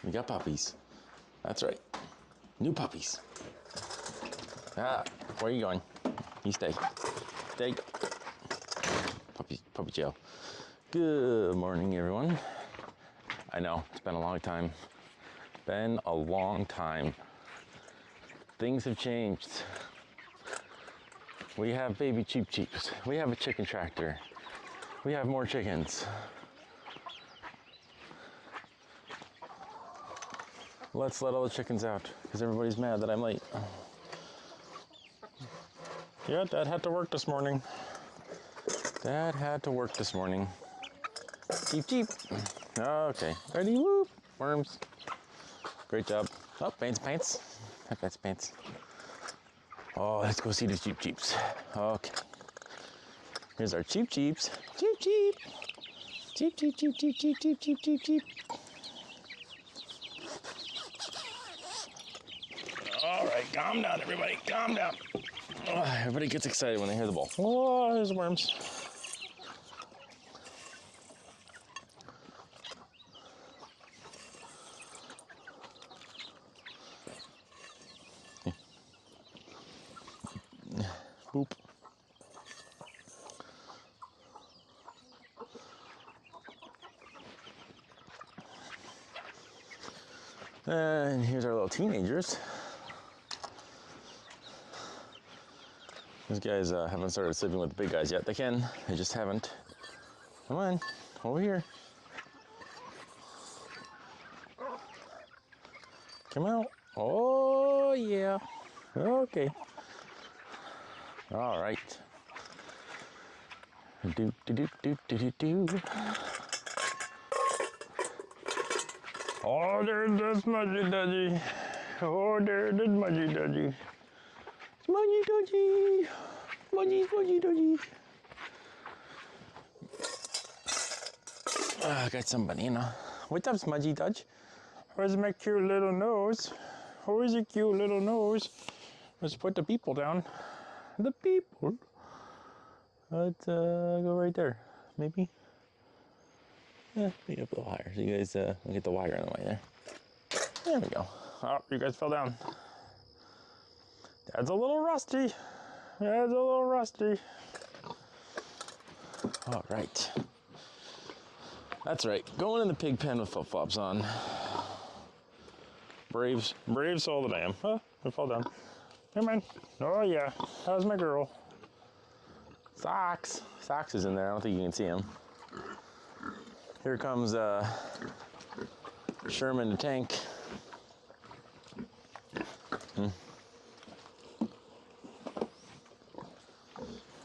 We got puppies. That's right. New puppies. Ah, where are you going? You stay. Stay. Puppy jail. Good morning, everyone. I know, it's been a long time. Been a long time. Things have changed. We have baby Cheeps. We have a chicken tractor. We have more chickens. Let's let all the chickens out because everybody's mad that I'm late. Yeah, Dad had to work this morning. Dad had to work this morning. Cheep. Okay, ready, whoop. Worms. Great job. Oh, pants. Oh, let's go see the Cheeps. Okay. Here's our Cheep. Cheep. All right, calm down, everybody. Calm down. Oh, everybody gets excited when they hear the ball. Oh, there's worms. Boop. And here's our little teenagers. These guys haven't started sleeping with the big guys yet. They can, they just haven't. Come on, over here. Come out. Oh, yeah. Okay. All right. Do. Oh, there's the smudgy dudgy. Oh, there's the smudgy dudgy. Smudgy dudgy. Smudgy dudgy. I got some banana. What's up, smudgy dudge? Where's my cute little nose? Where's your cute little nose? Let's put the people down. The people. Let's go right there, maybe. Yeah, maybe up a little higher so you guys will get the wire in the way there. There we go. Oh, you guys fell down. Dad's a little rusty. All right. That's right. Going in the pig pen with flip-flops on. Brave soul that I am. Oh, I fell down. Come on. Oh yeah. How's my girl? Socks is in there. I don't think you can see him. Here comes Sherman the tank.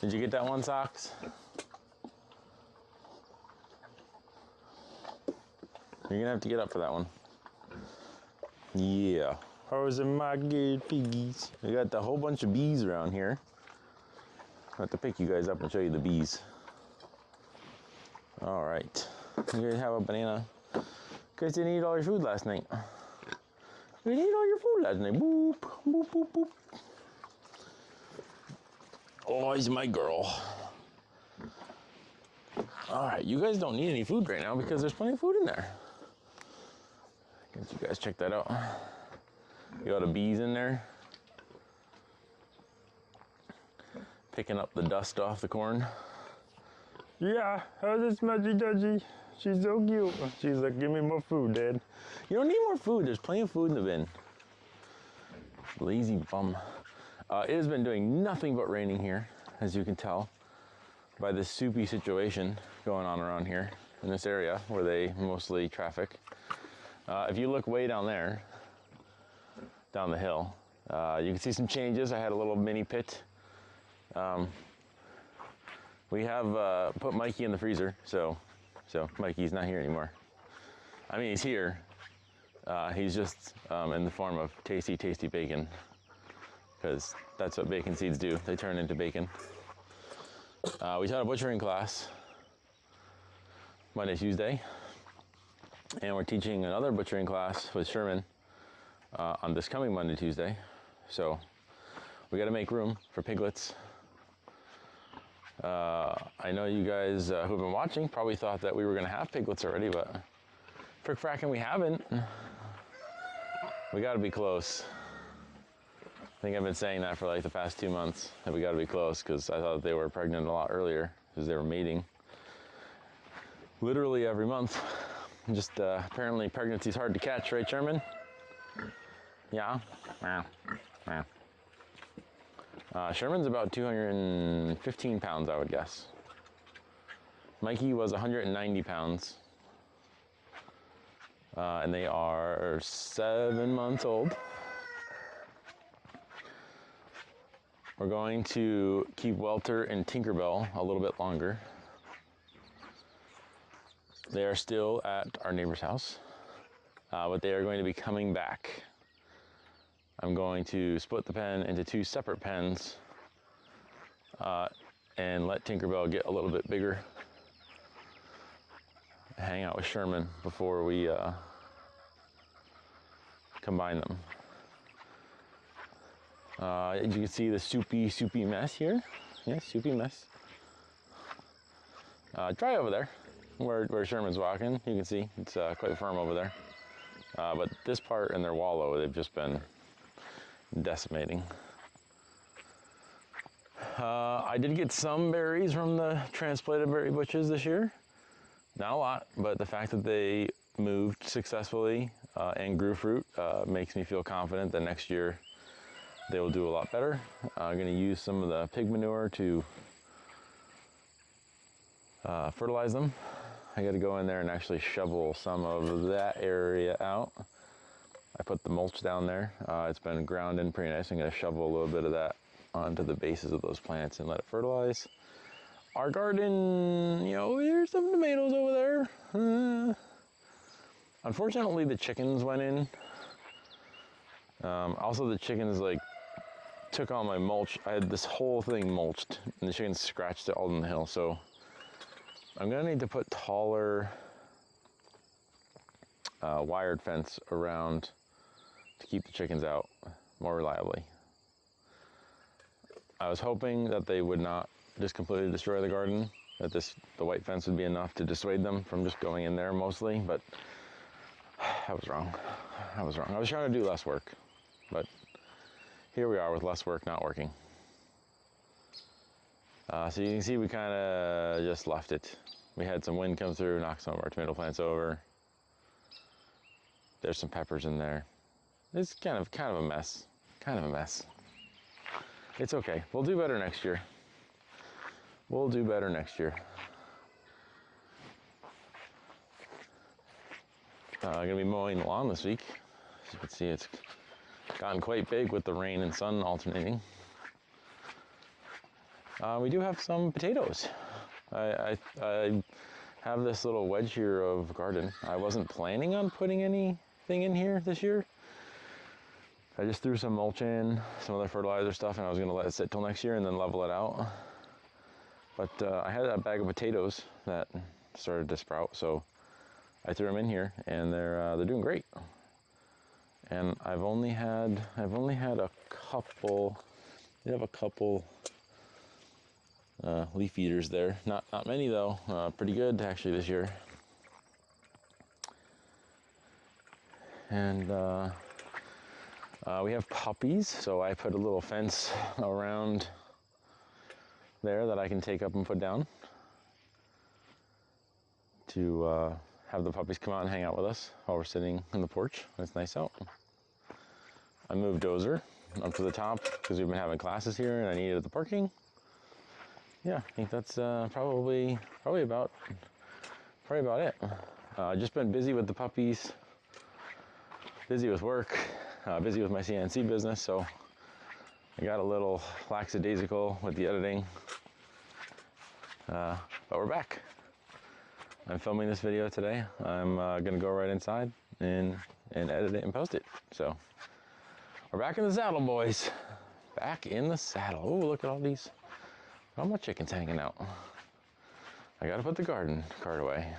Did you get that one, Socks? You're gonna have to get up for that one. Yeah. How's my good piggies? We got a whole bunch of bees around here. I'll have to pick you guys up and show you the bees. All right. You guys have a banana. You guys didn't eat all your food last night. You didn't eat all your food last night. Boop, boop, boop, boop. Oh, he's my girl. All right, you guys don't need any food right now because there's plenty of food in there. Can't you guys check that out? You got the bees in there. Picking up the dust off the corn. Yeah, how's this smudgy dudgy? She's so cute. She's like, give me more food, Dad. You don't need more food. There's plenty of food in the bin. Lazy bum. It has been doing nothing but raining here, as you can tell by this soupy situation going on around here in this area where they mostly traffic. If you look way down there, down the hill, you can see some changes. I had a little mini pit. We have put Mikey in the freezer, so Mikey's not here anymore. I mean, he's here. He's just in the form of tasty bacon, because that's what bacon seeds do. They turn into bacon. We taught a butchering class Monday, Tuesday, and we're teaching another butchering class with Sherman on this coming Monday, Tuesday. So we got to make room for piglets. I know you guys who've been watching probably thought that we were going to have piglets already, but frick frackin' we haven't. We gotta be close. I think I've been saying that for like the past 2 months, that we gotta be close, because I thought they were pregnant a lot earlier, because they were mating literally every month. Just apparently pregnancy's hard to catch, right, Sherman? Yeah? Yeah. Sherman's about 215 pounds, I would guess. Mikey was 190 pounds. And they are 7 months old. We're going to keep Welter and Tinkerbell a little bit longer. They are still at our neighbor's house, but they are going to be coming back. I'm going to split the pen into 2 separate pens and let Tinkerbell get a little bit bigger. Hang out with Sherman before we combine them. As you can see, the soupy mess here. Yeah, soupy mess. Try over there, where Sherman's walking. You can see it's quite firm over there. But this part and their wallow, they've just been decimating. I did get some berries from the transplanted berry bushes this year. Not a lot, but the fact that they moved successfully and grew fruit makes me feel confident that next year they will do a lot better. I'm going to use some of the pig manure to fertilize them. I got to go in there and actually shovel some of that area out. I put the mulch down there. It's been ground in pretty nice. I'm going to shovel a little bit of that onto the bases of those plants and let it fertilize. Our garden, you know, there's some tomatoes over there. Unfortunately, the chickens went in. Also, the chickens like took all my mulch. I had this whole thing mulched, and the chickens scratched it all in the hill. So I'm gonna need to put taller wired fence around to keep the chickens out more reliably. I was hoping that they would not just completely destroy the garden, that the white fence would be enough to dissuade them from just going in there mostly, but I was wrong. I was trying to do less work, but here we are with less work not working. So you can see we kind of just left it. We had some wind come through, knock some of our tomato plants over. There's some peppers in there. It's kind of a mess. Kind of a mess. It's okay. We'll do better next year. We'll do better next year. I'm gonna be mowing the lawn this week. As you can see, it's gotten quite big with the rain and sun alternating. We do have some potatoes. I have this little wedge here of garden. I wasn't planning on putting anything in here this year. I just threw some mulch in, some other fertilizer stuff, and I was gonna let it sit till next year and then level it out. But I had a bag of potatoes that started to sprout, so I threw them in here, and they're doing great. And I've only had a couple. We have a couple leaf eaters there. Not many though. Pretty good actually this year. And we have puppies, so I put a little fence around there that I can take up and put down to have the puppies come out and hang out with us while we're sitting on the porch when it's nice out. I moved Dozer up to the top because we've been having classes here and I needed the parking. Yeah, I think that's probably about it. Just been busy with the puppies, busy with work, busy with my CNC business, so I got a little lackadaisical with the editing, but we're back. I'm filming this video today. I'm gonna go right inside and edit it and post it. So we're back in the saddle, boys. Back in the saddle. Oh, look at all these. All my chickens hanging out. I gotta put the garden cart away.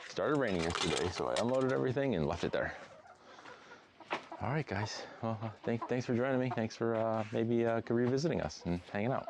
Started raining yesterday, so I unloaded everything and left it there. All right, guys. Well, thanks for joining me. Thanks for maybe revisiting us and hanging out.